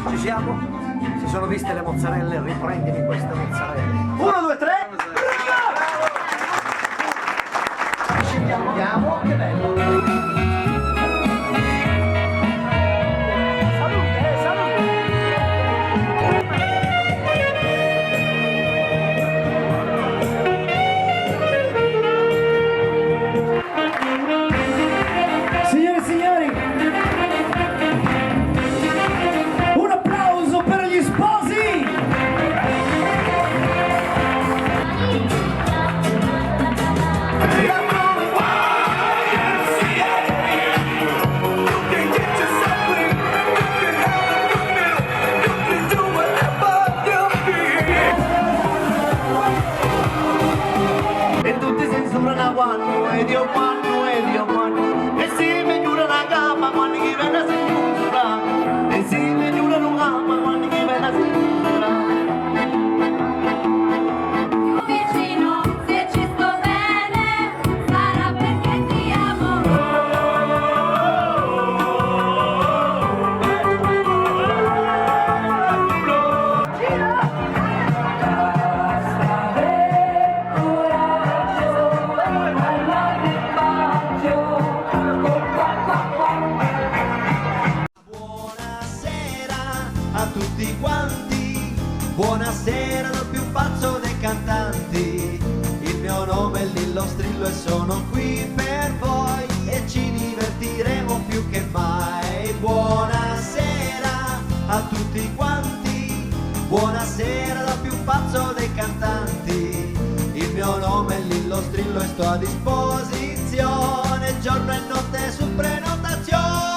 Ci siamo? Si sono viste le mozzarelle, riprendimi queste mozzarelle. 1, 2, 3. Andiamo, che bello. Salute, salute. Signore e signori, un applauso per gli sposi! E tutti si sembrano quando, e Dio quando, e Dio quando. E si mi giura una gamba quando chi viene si giura. E si mi giura una gamba quando chi viene si giura. Vicino, se ci sto bene, sarà perché ti amo. Buonasera a tutti quanti, buonasera dal più pazzo dei cantanti. Il mio nome è Lillo Strillo e sono qui per voi e ci divertiremo più che mai. Buonasera a tutti quanti, buonasera dal più pazzo dei cantanti. Il mio nome è Lillo Strillo e sto a disposizione giorno e notte su prenotazione.